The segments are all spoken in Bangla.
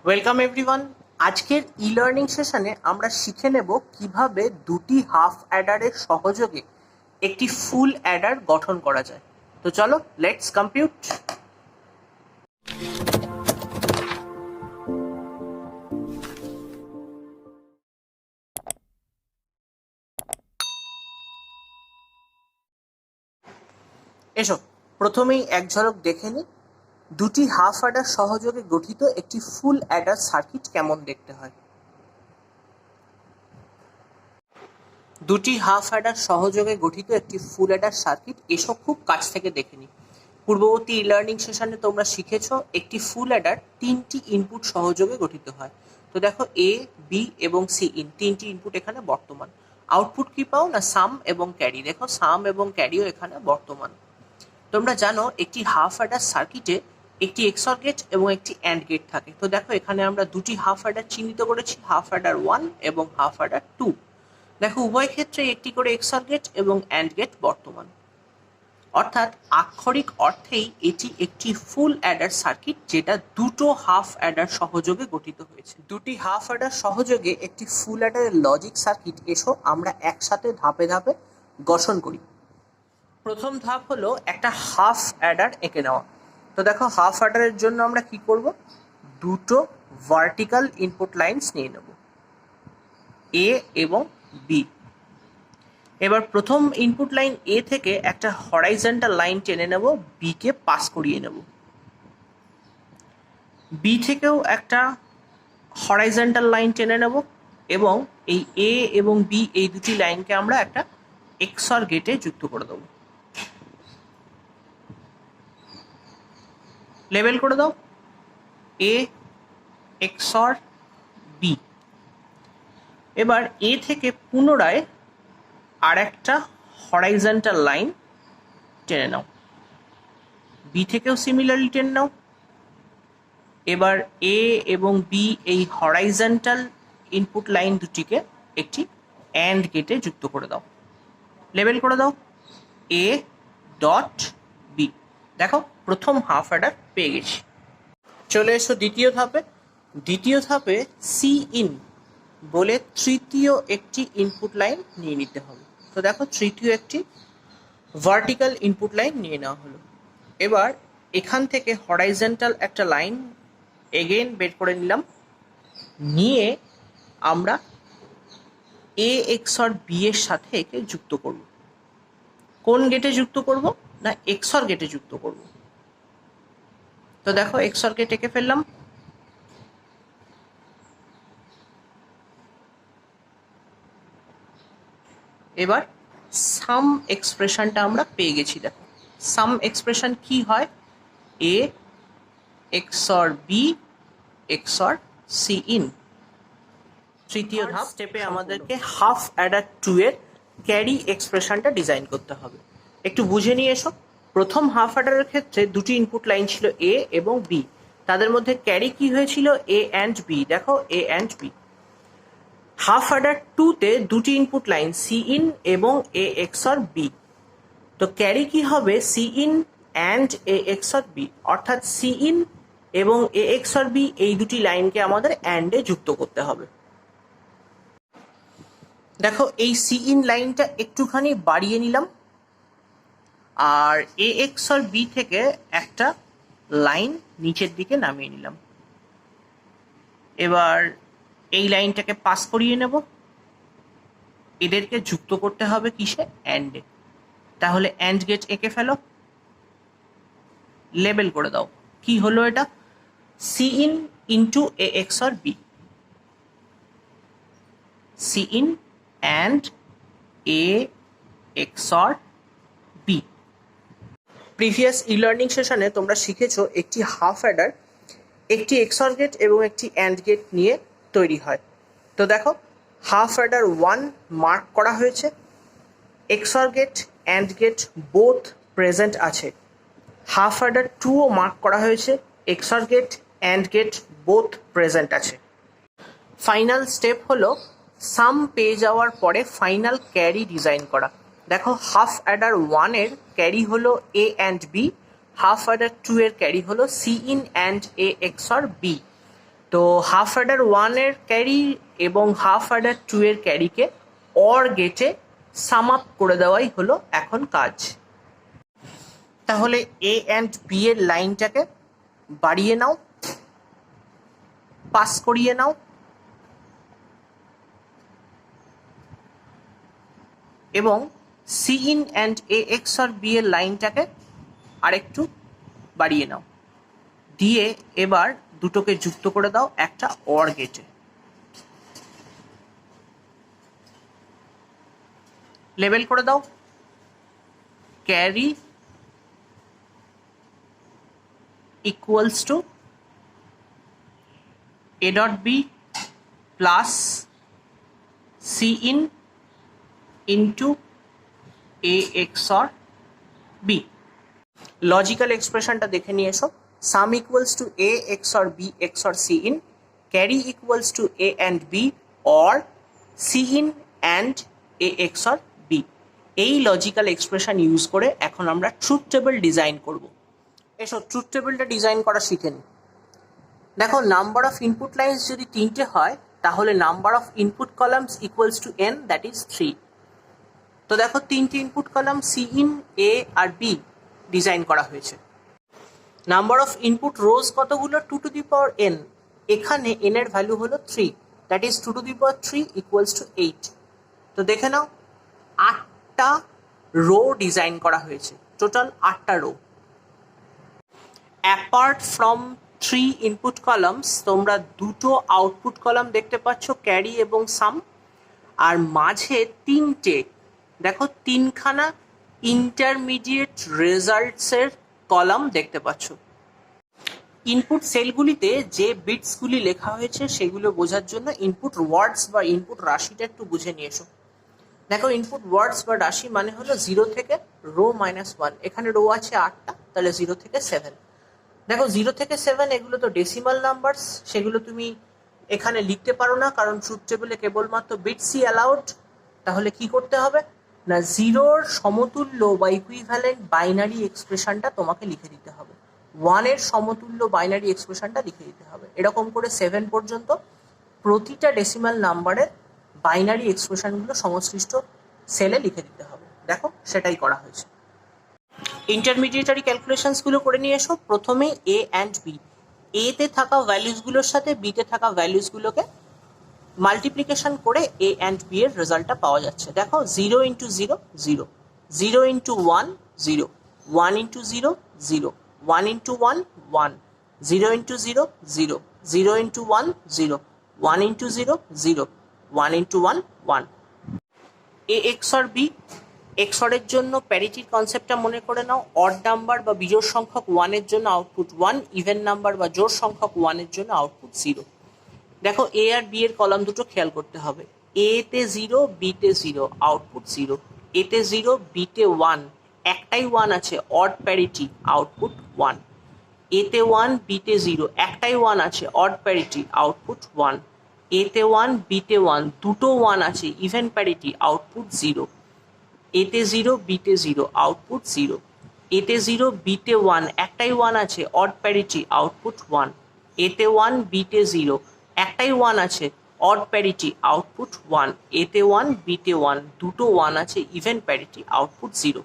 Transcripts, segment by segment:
Welcome everyone. আজকের ই লার্নিং সেশনে আমরা শিখে নেব কিভাবে দুটি হাফ অ্যাডারের সহযোগে একটি ফুল অ্যাডার গঠন করা যায়। তো চলো লেটস কম্পিউট। এসো প্রথমেই এক ঝলক দেখে নিই দুটি হাফ অ্যাডার সহযোগে গঠিত একটি ফুল অ্যাডার সার্কিট কেমন দেখতে হয়। দুটি হাফ অ্যাডার সহযোগে গঠিত একটি ফুল অ্যাডার সার্কিট এসব খুব কাছ থেকে দেখে নিই। পূর্ববর্তী ই লার্নিং সেশনে তোমরা শিখেছো একটি ফুল অ্যাডার তিনটি ইনপুট সহযোগে গঠিত হয়। তো দেখো এ, বি এবং সি ইন তিনটি ইনপুট এখানে বর্তমান। আউটপুট কি পাও না সাম এবং ক্যারি। দেখো সাম এবং ক্যারিও এখানে বর্তমান। তোমরা জানো একটি হাফ অ্যাডার সার্কিটে একটি এক্সঅর গেট এবং একটি অ্যান্ড গেট থাকে। তো দেখো এখানে আমরা দুটি হাফ অ্যাডার চিহ্নিত করেছি, হাফ অ্যাডার 1 এবং হাফ অ্যাডার 2। দেখো উভয় ক্ষেত্রে একটি করে এক্সঅর গেট এবং অ্যান্ড গেট বর্তমান, অর্থাৎ আক্ষরিক অর্থেই এটি একটি ফুল অ্যাডার সার্কিট যেটা দুটো হাফ অ্যাডার সহযোগে গঠিত হয়েছে। দুটি হাফ অ্যাডার সহযোগে একটি ফুল অ্যাডারের লজিক সার্কিট এসো আমরা একসাথে ধাপে ধাপে গঠন করি। প্রথম ধাপ হলো একটা হাফ অ্যাডার এঁকে নেওয়া। তো দেখো হাফ অ্যাডারের জন্য আমরা কি করব, দুটো ভার্টিক্যাল ইনপুট লাইনস নিয়ে নেব, এ এবং বি। এবার প্রথম ইনপুট লাইন এ থেকে একটা হরাইজন্টাল লাইন টেনে নেব, বি কে পাস করিয়ে নেব। বি থেকেও একটা হরাইজন্টাল লাইন টেনে নেব এবং এই এ এবং বি এই দুটি লাইনকে আমরা একটা এক্সঅর গেটে যুক্ত করে দেবো। লেবেল করে দাও এ এক্সঅর বি। এবার এ থেকে পুনরায় আর একটা হরাইজন্টাল লাইন টেনে নাও, বি থেকেও সিমিলারলি টেনে নাও। এবার এ এবং বি এই হরাইজন্টাল ইনপুট লাইন দুটিকে একটি অ্যান্ড গেটে যুক্ত করে দাও। লেবেল করে দাও এ ডট বি। দেখো প্রথম হাফ অ্যাডার পেয়ে গেছি। চলে এসো দ্বিতীয় ধাপে। দ্বিতীয় ধাপে সি ইন বলে তৃতীয় একটি ইনপুট লাইন নিয়ে নিতে হবে। তো দেখো তৃতীয় একটি ভার্টিক্যাল ইনপুট লাইন নিয়ে নেওয়া হলো। এবার এখান থেকে হরাইজন্টাল একটা লাইন এগেইন বের করে নিলাম, নিয়ে আমরা এ এক্সঅর বি এর সাথে একে যুক্ত করব। কোন গেটে যুক্ত করব না এক্সঅর গেটে যুক্ত করব। তো দেখো এক্সঅর গেট এঁকে ফেললাম। এবার সাম এক্সপ্রেশনটা আমরা পেয়ে গেছি। দেখো সাম এক্সপ্রেশন কি হয়, এ এক্সঅর বি এক্সঅর সি ইন। তৃতীয় ধাপ স্টেপে আমাদেরকে হাফ অ্যাডার 2 এর ক্যারি এক্সপ্রেশনটা ডিজাইন করতে হবে। একটু বুঝে নিয়ে এসো। প্রথম হাফ অ্যাডারের ক্ষেত্রে দুটি ইনপুট লাইন ছিল এ এবং বি, তাদের মধ্যে ক্যারি কি হয়েছিল এ অ্যান্ড বি। দেখো A and B. Half adder 2-তে দুটি ইনপুট লাইন সি ইন এবং এ এক্সঅর বি। তো ক্যারি কি হবে C in and A XOR B, অর্থাৎ সি ইন এবং এ এক্সঅর বি এই দুটি লাইনকে আমাদের অ্যান্ডে যুক্ত করতে হবে। দেখো এই সি ইন লাইনটা একটুখানি বাড়িয়ে নিলাম আর এ এক্সঅর বি থেকে একটা লাইন নিচের দিকে নামিয়ে নিলাম। এবার এই লাইনটাকে পাস করিয়ে নেব, এদেরকে যুক্ত করতে হবে কিসে, অ্যান্ডে। তাহলে অ্যান্ড গেট এঁকে ফেলো, লেবেল করে দাও কি হলো এটা, C in into A XOR B, C in and A XOR B. Previous e learning সেশনে তোমরা শিখেছো একটি হাফ অ্যাডার একটি এক্সঅর গেট এবং একটি অ্যান্ড গেট নিয়ে তৈরি হয়। তো দেখো হাফ অ্যাডার 1 মার্ক করা হয়েছে, XOR gate and gate both present আছে। হাফ অ্যাডার 2ও মার্ক করা হয়েছে, XOR gate and gate both present আছে। ফাইনাল স্টেপ হলো সাম পেয়ে যাওয়ার পরে ফাইনাল ক্যারি ডিজাইন করা। দেখো হাফ অ্যাডার 1-এর ক্যারি হলো A and B, half adder 2 এর ক্যারি হলো C in and A XOR B. তো হাফ অ্যাডার 1 এর ক্যারি এবং হাফ অ্যাডার 2 এর ক্যারিকে অর গেটে সাম আপ করে দেওয়াই হলো এখন কাজ। তাহলে এ অ্যান্ড বি এর লাইনটাকে বাড়িয়ে নাও, পাস করিয়ে নাও, এবং C in and A XOR B এর লাইনটাকে আরেকটু বাড়িয়ে নাও, দিয়ে এবার দুটোকে যুক্ত করে দাও একটা অর গেটে। লেবেল করে দাও carry equals to A dot B plus C in into A XOR B. Logical এক্সপ্রেশনটা দেখে নিয়ে এসো। Sum equals to A XOR B XOR C in, carry equals to A and B or C in and A XOR B. এই লজিক্যাল এক্সপ্রেশন ইউজ করে এখন আমরা ট্রুথ টেবিল ডিজাইন করব। এসো ট্রুথ টেবিলটা ডিজাইন করা শিখে নিই। দেখো, নাম্বার অফ ইনপুট লাইন্স যদি 3টে হয় তাহলে number of input columns equals to n, that is 3। তো দেখো 3টে input column C in, A আর বি ডিজাইন করা হয়েছে। নাম্বার অফ ইনপুট রোজ কতগুলো? 2 টু দি পাওয়ার n। এখানে n এর ভ্যালু হলো 3, that is 2 to the power 3 equals to 8। তো দেখে নাও 8টা রো ডিজাইন করা হয়েছে, টোটাল 8টা row. Apart from 3 input columns তোমরা দুটো আউটপুট কলাম দেখতে পাচ্ছ, ক্যারি এবং সাম, আর মাঝে 3টে, দেখো 3খানা ইন্টারমিডিয়েট রেজাল্টসের কলাম দেখতে পাচ্ছ। ইনপুট সেলগুলিতে যে বিটসগুলি লেখা হয়েছে সেগুলো বোঝার জন্য ইনপুট ওয়ার্ডস বা ইনপুট রাশিটা একটু বুঝে নিয়ে এসো। দেখো, ইনপুট ওয়ার্ডস বা রাশি মানে হলো 0 থেকে রো -1। এখানে রো আছে 8টা, তাহলে 0 থেকে 7। দেখো 0 থেকে 7 এগুলো তো ডেসিমাল নাম্বারস, সেগুলো তুমি এখানে লিখতে পারো না, কারণ ট্রুথ টেবিলে কেবলমাত্র বিটসই অ্যালাউড। তাহলে কি করতে হবে না, 0-র সমতুল্য বা ইকুইভ্যালেন্ট বাইনারি এক্সপ্রেশনটা তোমাকে লিখে দিতে হবে, 1-এর সমতুল্য বাইনারি এক্সপ্রেশনটা লিখে দিতে হবে। এরকম করে 7 পর্যন্ত প্রতিটা ডেসিমাল নাম্বারের বাইনারি এক্সপ্রেশনগুলো সংশ্লিষ্ট সেলে লিখে দিতে হবে। দেখো, সেটাই করা হয়েছে। ইন্টারমিডিয়েটারি ক্যালকুলেশনসগুলো করে নিয়ে এসো। প্রথমে এ অ্যান্ড বি, এতে থাকা ভ্যালুসগুলোর সাথে বিতে থাকা ভ্যালুসগুলোকে মাল্টিপ্লিকেশন করে এ অ্যান্ড বি এর রেজাল্টটা পাওয়া যাচ্ছে। দেখো 0 into 0 0, 0 into 1 0, 1 into 0 0, 1 into 1 1, 0 into 0 0, 0 into 1 0, 1 into 0 0, 1 into 1 1। A XOR B, এক্সরের জন্য প্যারিটির কনসেপ্টটা মনে করে নাও। অড নাম্বার বা বিজোড় সংখ্যক 1-এর জন্য আউটপুট 1, ইভেন নাম্বার বা জোড় সংখ্যক 1-এর জন্য আউটপুট 0। দেখো এ আর বি এর কলাম দুটো খেয়াল করতে হবে। এতে 0, বিতে 0, আউটপুট 0। এতে 0, বিতে 1, একটাই 1 আছে, অড প্যারিটি, আউটপুট 1। এতে 1, বিতে 0, একটাই 1 আছে, অড প্যারিটি, আউটপুট 1। এতে 1, বিতে 1, দুটো 1 আছে, ইভেন প্যারিটি, আউটপুট 0। এতে 0, বিতে 0, আউটপুট 0। এতে 0, বিতে 1, একটাই 1 আছে, অড প্যারিটি, আউটপুট 1। এতে 1, বিতে 0, একটাই 1 আছে, অড প্যারিটি, আউটপুট 1। এতে 1, বিতে 1, দুটো 1 আছে, even parity, output 0।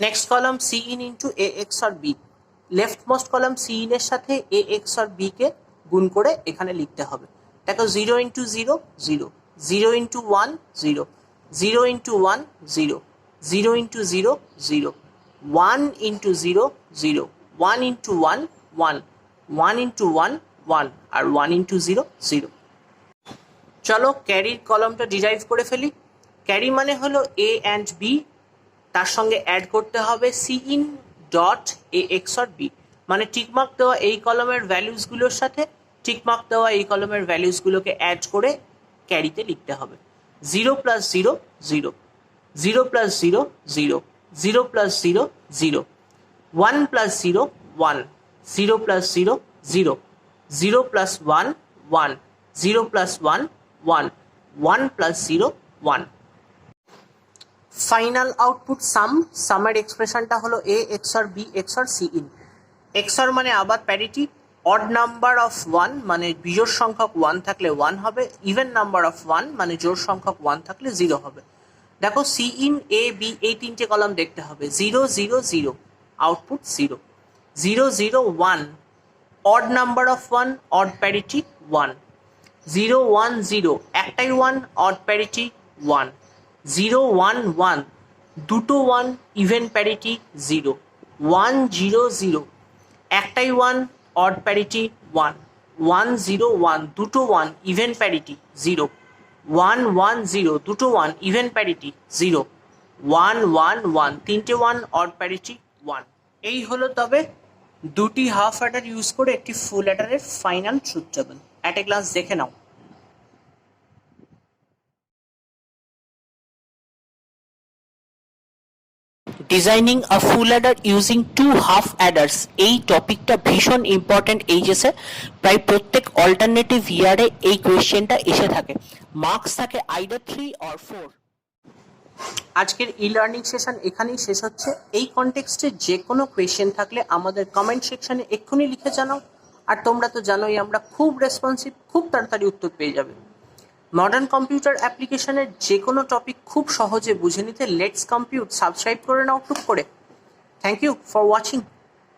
Next column C in into A XOR B. Left most column C in এর সাথে এ এক্স আর বি কে গুণ করে এখানে লিখতে হবে। দেখো 0 into 0 0, 0 into 1 0, 0 into 1 0, 0 into 0 0, 1 into 0 0, 1 into 1 1, 1 into 1 1, আর 1 ইন্টু 0 0। চলো ক্যারির কলমটা ডিরাইভ করে ফেলি। ক্যারি মানে হলো এ অ্যান্ড বি, তার সঙ্গে অ্যাড করতে হবে C in dot A XOR B, মানে টিকমার্ক দেওয়া এই কলমের ভ্যালুসগুলোর সাথে টিকমার্ক দেওয়া এই কলমের ভ্যালুসগুলোকে অ্যাড করে ক্যারিতে লিখতে হবে। 0 plus 0 0, 0 plus 0 0, 0 plus 0 0, 1 plus 0 1, 0 plus 0 0, 0 plus 1 1, 0 plus 1 1, 1 plus 0 1। Final output sum, সামের এক্সপ্রেশনটা হলো A XOR B XOR C in. XOR মানে আবার parity, odd number of one মানে বিজোড় সংখ্যক ওয়ান থাকলে ওয়ান হবে, ইভেন নাম্বার অফ ওয়ান মানে জোড় সংখ্যক ওয়ান থাকলে জিরো হবে। দেখো সি ইন এ বি এই তিনটে কলাম দেখতে হবে, 0 0 0 output 0, 0 0 1 odd number of one odd parity 1, 0 1 0 একটাই ওয়ান অড প্যারিটি 1, 0 1 1 দুটো ওয়ান ইভেন প্যারিটি 0, 1 0 0 একটাই ওয়ান অড প্যারিটি 1, 1 0 1 দুটো ওয়ান ইভেন প্যারিটি 0, 1 1 0 দুটো ওয়ান ইভেন প্যারিটি 0, 1 1 1 তিনটে ওয়ান অড প্যারিটি 1। এই হলো তবে দুটি হাফ অ্যাডার ইউজ করে একটি ফুল অ্যাডারের final truth table. At a glance দেখে নাও। Designing a full adder using two half adders, এই টপিকটা ভীষণ ইম্পর্টেন্ট এইচএসে। প্রায় প্রত্যেক অল্টারনেটিভ ইয়ারে এই কোয়েশ্চেনটা এসে থাকে, মার্কস থাকে আইদার 3 অর 4। আজকের ই লার্নিং সেশন এখানেই শেষ হচ্ছে। এই কনটেক্সটে যে কোনো কোয়েশ্চেন থাকলে আমাদের কমেন্ট সেকশনে এক্ষুনি লিখে জানাও। আর তোমরা তো জানোই আমরা খুব রেসপন্সিভ, খুব তাড়াতাড়ি উত্তর পেয়ে যাবে। মডার্ন কম্পিউটার অ্যাপ্লিকেশনের যে কোনো টপিক খুব সহজে বুঝে নিতে লেটস কম্পিউট সাবস্ক্রাইব করে নাও টুক করে। Thank you for watching.